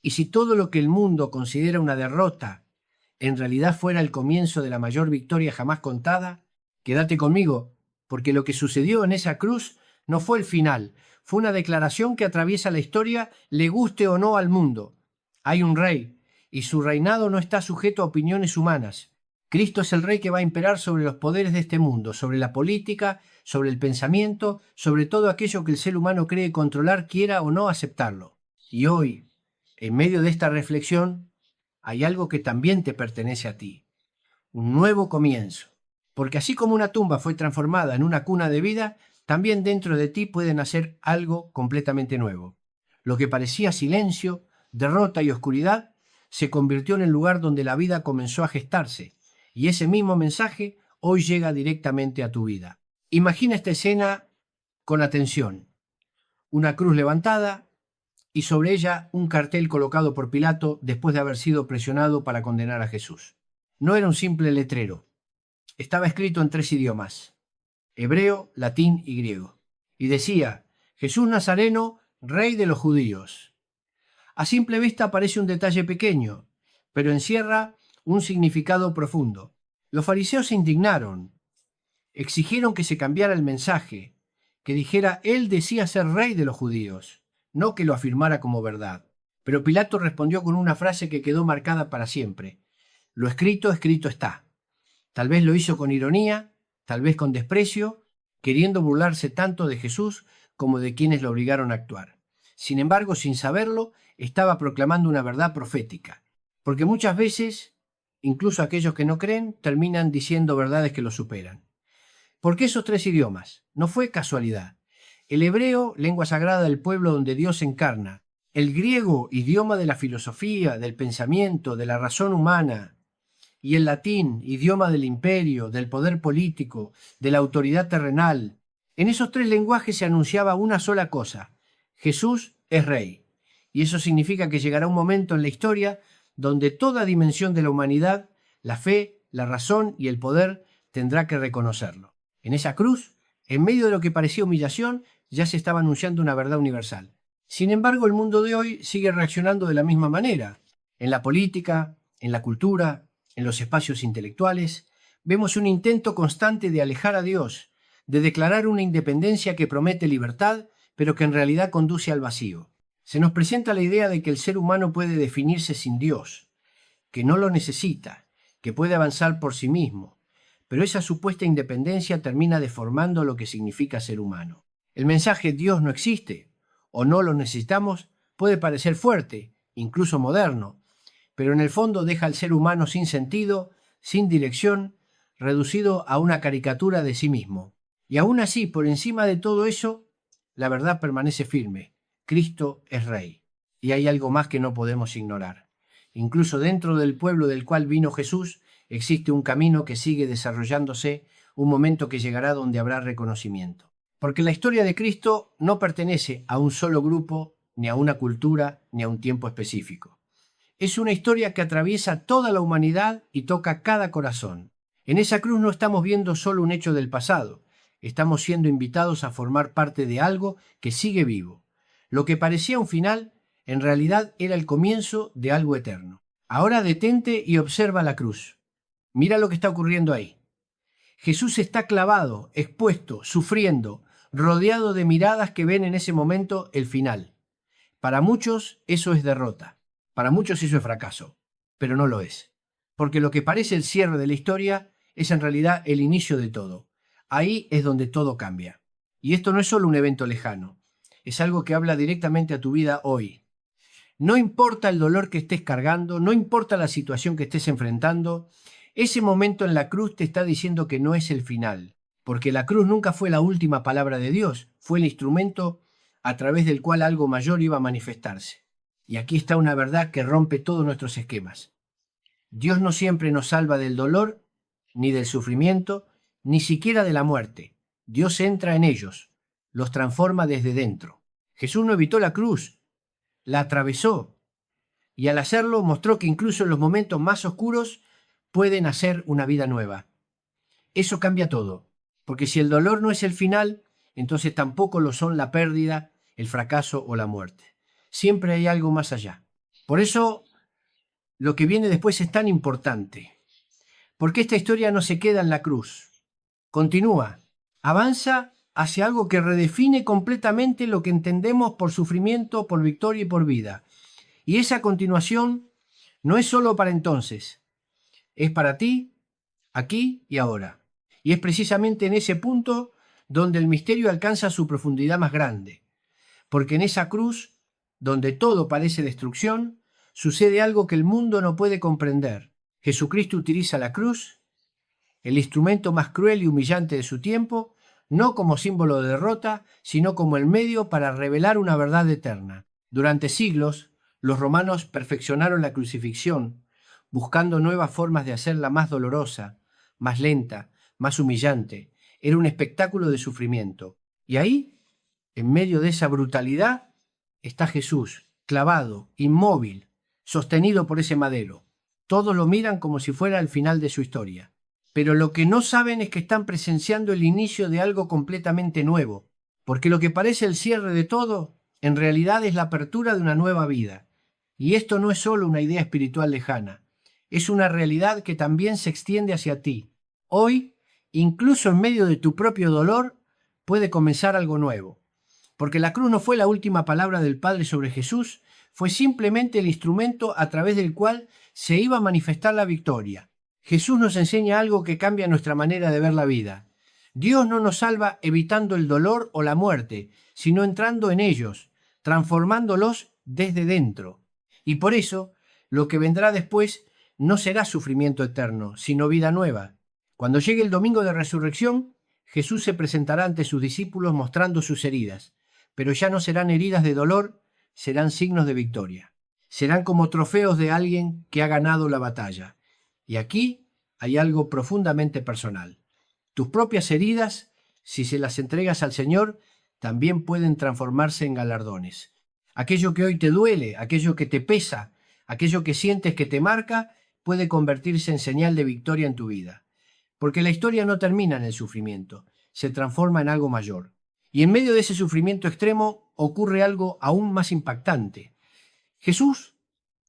Y si todo lo que el mundo considera una derrota en realidad fuera el comienzo de la mayor victoria jamás contada, quédate conmigo, porque lo que sucedió en esa cruz no fue el final, fue una declaración que atraviesa la historia, le guste o no al mundo. Hay un rey, y su reinado no está sujeto a opiniones humanas. Cristo es el rey que va a imperar sobre los poderes de este mundo, sobre la política, sobre el pensamiento, sobre todo aquello que el ser humano cree controlar, quiera o no aceptarlo. Y hoy, en medio de esta reflexión, hay algo que también te pertenece a ti, un nuevo comienzo. Porque así como una tumba fue transformada en una cuna de vida, también dentro de ti puede nacer algo completamente nuevo. Lo que parecía silencio, derrota y oscuridad, se convirtió en el lugar donde la vida comenzó a gestarse, y ese mismo mensaje hoy llega directamente a tu vida. Imagina esta escena con atención. Una cruz levantada y sobre ella un cartel colocado por Pilato después de haber sido presionado para condenar a Jesús. No era un simple letrero. Estaba escrito en 3 idiomas: hebreo, latín y griego. Y decía: Jesús Nazareno, Rey de los Judíos. A simple vista parece un detalle pequeño, pero encierra un significado profundo. Los fariseos se indignaron. Exigieron que se cambiara el mensaje, que dijera él decía ser rey de los judíos, no que lo afirmara como verdad. Pero Pilato respondió con una frase que quedó marcada para siempre: lo escrito, escrito está. Tal vez lo hizo con ironía, tal vez con desprecio, queriendo burlarse tanto de Jesús como de quienes lo obligaron a actuar. Sin embargo, sin saberlo, estaba proclamando una verdad profética, porque muchas veces, incluso aquellos que no creen, terminan diciendo verdades que lo superan. ¿Por qué esos 3 idiomas? No fue casualidad. El hebreo, lengua sagrada del pueblo donde Dios se encarna. El griego, idioma de la filosofía, del pensamiento, de la razón humana. Y el latín, idioma del imperio, del poder político, de la autoridad terrenal. En esos 3 lenguajes se anunciaba una sola cosa: Jesús es rey. Y eso significa que llegará un momento en la historia donde toda dimensión de la humanidad, la fe, la razón y el poder, tendrá que reconocerlo. En esa cruz, en medio de lo que parecía humillación, ya se estaba anunciando una verdad universal. Sin embargo, el mundo de hoy sigue reaccionando de la misma manera. En la política, en la cultura, en los espacios intelectuales, vemos un intento constante de alejar a Dios, de declarar una independencia que promete libertad, pero que en realidad conduce al vacío. Se nos presenta la idea de que el ser humano puede definirse sin Dios, que no lo necesita, que puede avanzar por sí mismo, pero esa supuesta independencia termina deformando lo que significa ser humano. El mensaje Dios no existe o no lo necesitamos puede parecer fuerte, incluso moderno, pero en el fondo deja al ser humano sin sentido, sin dirección, reducido a una caricatura de sí mismo. Y aún así, por encima de todo eso, la verdad permanece firme: Cristo es Rey. Y hay algo más que no podemos ignorar. Incluso dentro del pueblo del cual vino Jesús, existe un camino que sigue desarrollándose, un momento que llegará donde habrá reconocimiento. Porque la historia de Cristo no pertenece a un solo grupo, ni a una cultura, ni a un tiempo específico. Es una historia que atraviesa toda la humanidad y toca cada corazón. En esa cruz no estamos viendo solo un hecho del pasado, estamos siendo invitados a formar parte de algo que sigue vivo. Lo que parecía un final, en realidad era el comienzo de algo eterno. Ahora detente y observa la cruz. Mira lo que está ocurriendo ahí. Jesús está clavado, expuesto, sufriendo, rodeado de miradas que ven en ese momento el final. Para muchos eso es derrota. Para muchos eso es fracaso, pero no lo es. Porque lo que parece el cierre de la historia es en realidad el inicio de todo. Ahí es donde todo cambia. Y esto no es solo un evento lejano, es algo que habla directamente a tu vida hoy. No importa el dolor que estés cargando, no importa la situación que estés enfrentando, ese momento en la cruz te está diciendo que no es el final, porque la cruz nunca fue la última palabra de Dios, fue el instrumento a través del cual algo mayor iba a manifestarse. Y aquí está una verdad que rompe todos nuestros esquemas. Dios no siempre nos salva del dolor, ni del sufrimiento, ni siquiera de la muerte. Dios entra en ellos, los transforma desde dentro. Jesús no evitó la cruz, la atravesó, y al hacerlo mostró que incluso en los momentos más oscuros puede nacer una vida nueva. Eso cambia todo, porque si el dolor no es el final, entonces tampoco lo son la pérdida, el fracaso o la muerte. Siempre hay algo más allá. Por eso lo que viene después es tan importante, porque esta historia no se queda en la cruz, continúa, avanza hacia algo que redefine completamente lo que entendemos por sufrimiento, por victoria y por vida. Y esa continuación no es solo para entonces, es para ti, aquí y ahora. Y es precisamente en ese punto donde el misterio alcanza su profundidad más grande, porque en esa cruz, donde todo parece destrucción, sucede algo que el mundo no puede comprender. Jesucristo utiliza la cruz, el instrumento más cruel y humillante de su tiempo, no como símbolo de derrota, sino como el medio para revelar una verdad eterna. Durante siglos, los romanos perfeccionaron la crucifixión, buscando nuevas formas de hacerla más dolorosa, más lenta, más humillante. Era un espectáculo de sufrimiento. Y ahí, en medio de esa brutalidad, está Jesús, clavado, inmóvil, sostenido por ese madero. Todos lo miran como si fuera el final de su historia. Pero lo que no saben es que están presenciando el inicio de algo completamente nuevo, porque lo que parece el cierre de todo, en realidad es la apertura de una nueva vida. Y esto no es solo una idea espiritual lejana, es una realidad que también se extiende hacia ti. Hoy, incluso en medio de tu propio dolor, puede comenzar algo nuevo. Porque la cruz no fue la última palabra del Padre sobre Jesús, fue simplemente el instrumento a través del cual se iba a manifestar la victoria. Jesús nos enseña algo que cambia nuestra manera de ver la vida. Dios no nos salva evitando el dolor o la muerte, sino entrando en ellos, transformándolos desde dentro. Y por eso, lo que vendrá después no será sufrimiento eterno, sino vida nueva. Cuando llegue el domingo de resurrección, Jesús se presentará ante sus discípulos mostrando sus heridas, pero ya no serán heridas de dolor, serán signos de victoria. Serán como trofeos de alguien que ha ganado la batalla. Y aquí hay algo profundamente personal. Tus propias heridas, si se las entregas al Señor, también pueden transformarse en galardones. Aquello que hoy te duele, aquello que te pesa, aquello que sientes que te marca, puede convertirse en señal de victoria en tu vida. Porque la historia no termina en el sufrimiento, se transforma en algo mayor. Y en medio de ese sufrimiento extremo ocurre algo aún más impactante. Jesús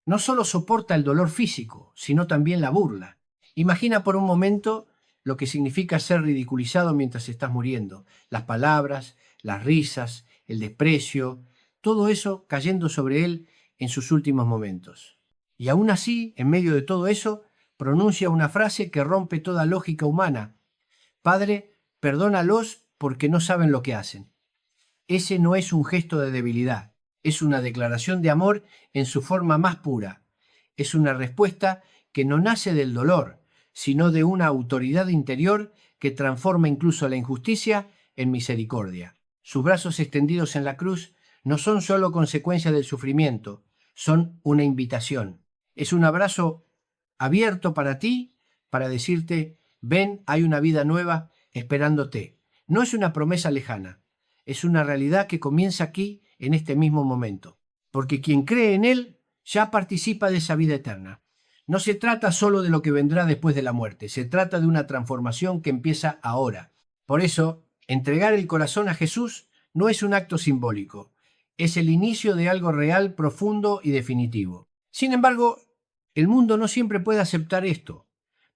no solo soporta el dolor físico, sino también la burla. Imagina por un momento lo que significa ser ridiculizado mientras estás muriendo. Las palabras, las risas, el desprecio, todo eso cayendo sobre él en sus últimos momentos. Y aún así, en medio de todo eso, pronuncia una frase que rompe toda lógica humana. Padre, perdónalos porque no saben lo que hacen. Ese no es un gesto de debilidad, es una declaración de amor en su forma más pura. Es una respuesta que no nace del dolor, sino de una autoridad interior que transforma incluso la injusticia en misericordia. Sus brazos extendidos en la cruz no son solo consecuencia del sufrimiento, son una invitación. Es un abrazo abierto para ti, para decirte, ven, hay una vida nueva esperándote. No es una promesa lejana, es una realidad que comienza aquí, en este mismo momento. Porque quien cree en Él ya participa de esa vida eterna. No se trata solo de lo que vendrá después de la muerte, se trata de una transformación que empieza ahora. Por eso, entregar el corazón a Jesús no es un acto simbólico, es el inicio de algo real, profundo y definitivo. Sin embargo, el mundo no siempre puede aceptar esto.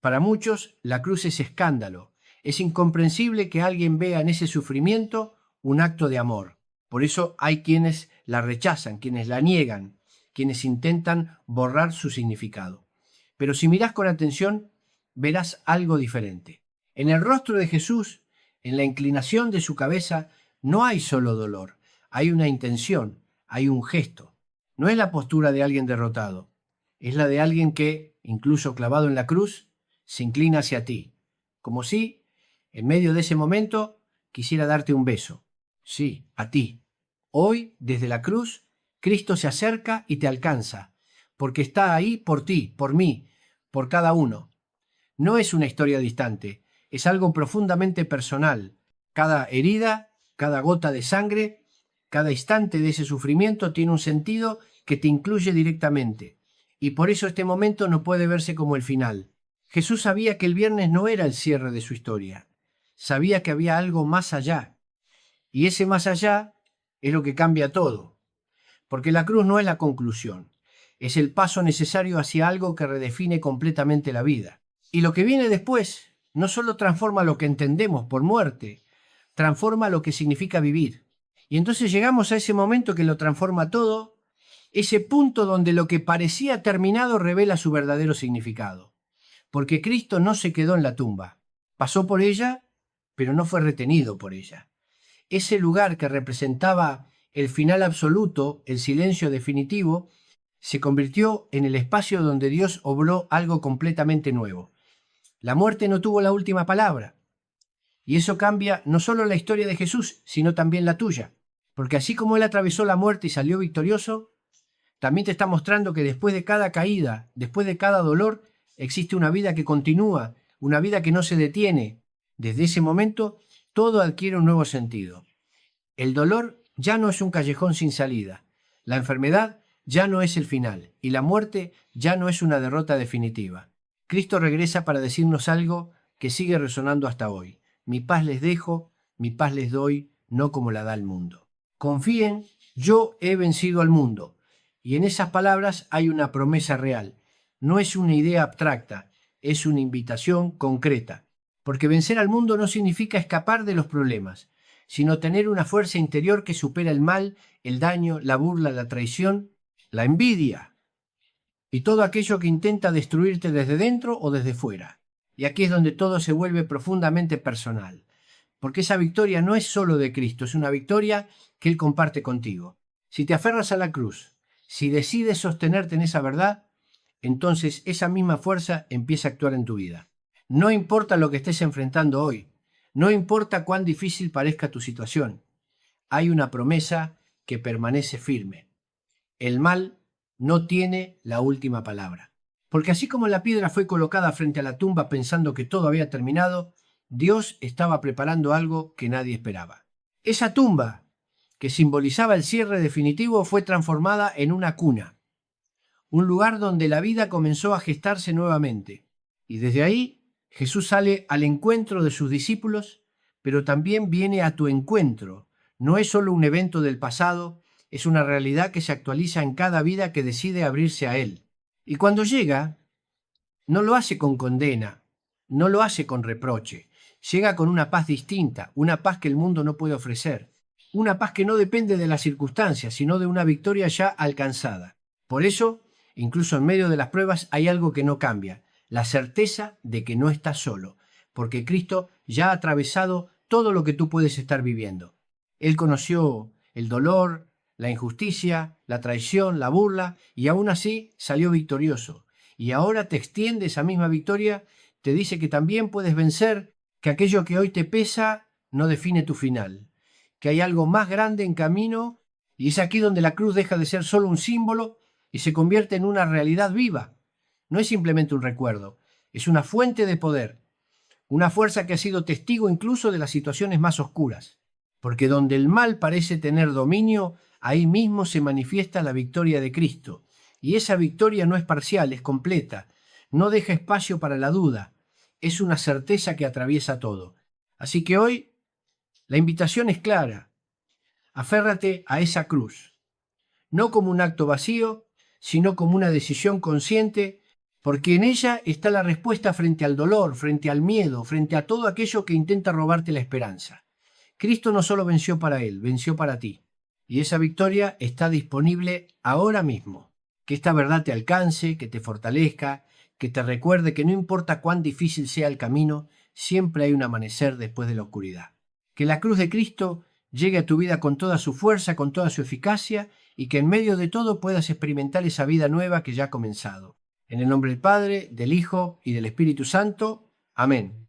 Para muchos, la cruz es escándalo. Es incomprensible que alguien vea en ese sufrimiento un acto de amor. Por eso hay quienes la rechazan, quienes la niegan, quienes intentan borrar su significado. Pero si miras con atención, verás algo diferente. En el rostro de Jesús, en la inclinación de su cabeza, no hay solo dolor, hay una intención, hay un gesto. No es la postura de alguien derrotado, es la de alguien que, incluso clavado en la cruz, se inclina hacia ti, como si, en medio de ese momento, quisiera darte un beso. Sí, a ti. Hoy, desde la cruz, Cristo se acerca y te alcanza, porque está ahí por ti, por mí, por cada uno. No es una historia distante, es algo profundamente personal. Cada herida, cada gota de sangre, cada instante de ese sufrimiento tiene un sentido que te incluye directamente. Y por eso este momento no puede verse como el final. Jesús sabía que el viernes no era el cierre de su historia. Sabía que había algo más allá. Y ese más allá es lo que cambia todo. Porque la cruz no es la conclusión. Es el paso necesario hacia algo que redefine completamente la vida. Y lo que viene después no solo transforma lo que entendemos por muerte, transforma lo que significa vivir. Y entonces llegamos a ese momento que lo transforma todo, ese punto donde lo que parecía terminado revela su verdadero significado. Porque Cristo no se quedó en la tumba, pasó por ella, pero no fue retenido por ella. Ese lugar que representaba el final absoluto, el silencio definitivo, se convirtió en el espacio donde Dios obró algo completamente nuevo. La muerte no tuvo la última palabra. Y eso cambia no solo la historia de Jesús, sino también la tuya. Porque así como Él atravesó la muerte y salió victorioso, también te está mostrando que después de cada caída, después de cada dolor, existe una vida que continúa, una vida que no se detiene. Desde ese momento, todo adquiere un nuevo sentido. El dolor ya no es un callejón sin salida. La enfermedad ya no es el final. Y la muerte ya no es una derrota definitiva. Cristo regresa para decirnos algo que sigue resonando hasta hoy. Mi paz les dejo, mi paz les doy, no como la da el mundo. Confíen, yo he vencido al mundo. Y en esas palabras hay una promesa real. No es una idea abstracta, es una invitación concreta. Porque vencer al mundo no significa escapar de los problemas, sino tener una fuerza interior que supera el mal, el daño, la burla, la traición, la envidia y todo aquello que intenta destruirte desde dentro o desde fuera. Y aquí es donde todo se vuelve profundamente personal. Porque esa victoria no es solo de Cristo, es una victoria que Él comparte contigo. Si te aferras a la cruz, si decides sostenerte en esa verdad, entonces esa misma fuerza empieza a actuar en tu vida. No importa lo que estés enfrentando hoy, no importa cuán difícil parezca tu situación, hay una promesa que permanece firme. El mal no tiene la última palabra. Porque así como la piedra fue colocada frente a la tumba pensando que todo había terminado, Dios estaba preparando algo que nadie esperaba. Esa tumba, que simbolizaba el cierre definitivo, fue transformada en una cuna, un lugar donde la vida comenzó a gestarse nuevamente. Y desde ahí Jesús sale al encuentro de sus discípulos, pero también viene a tu encuentro. No es solo un evento del pasado, es una realidad que se actualiza en cada vida que decide abrirse a Él. Y cuando llega, no lo hace con condena, no lo hace con reproche. Llega con una paz distinta, una paz que el mundo no puede ofrecer. Una paz que no depende de las circunstancias, sino de una victoria ya alcanzada. Por eso, incluso en medio de las pruebas, hay algo que no cambia: la certeza de que no estás solo, porque Cristo ya ha atravesado todo lo que tú puedes estar viviendo. Él conoció el dolor, la injusticia, la traición, la burla, y aún así salió victorioso. Y ahora te extiende esa misma victoria, te dice que también puedes vencer, que aquello que hoy te pesa no define tu final, que hay algo más grande en camino, y es aquí donde la cruz deja de ser solo un símbolo y se convierte en una realidad viva. No es simplemente un recuerdo, es una fuente de poder, una fuerza que ha sido testigo incluso de las situaciones más oscuras. Porque donde el mal parece tener dominio, ahí mismo se manifiesta la victoria de Cristo. Y esa victoria no es parcial, es completa. No deja espacio para la duda. Es una certeza que atraviesa todo. Así que hoy la invitación es clara. Aférrate a esa cruz. No como un acto vacío, sino como una decisión consciente, porque en ella está la respuesta frente al dolor, frente al miedo, frente a todo aquello que intenta robarte la esperanza. Cristo no solo venció para Él, venció para ti. Y esa victoria está disponible ahora mismo. Que esta verdad te alcance, que te fortalezca, que te recuerde que no importa cuán difícil sea el camino, siempre hay un amanecer después de la oscuridad. Que la cruz de Cristo llegue a tu vida con toda su fuerza, con toda su eficacia, y que en medio de todo puedas experimentar esa vida nueva que ya ha comenzado. En el nombre del Padre, del Hijo y del Espíritu Santo. Amén.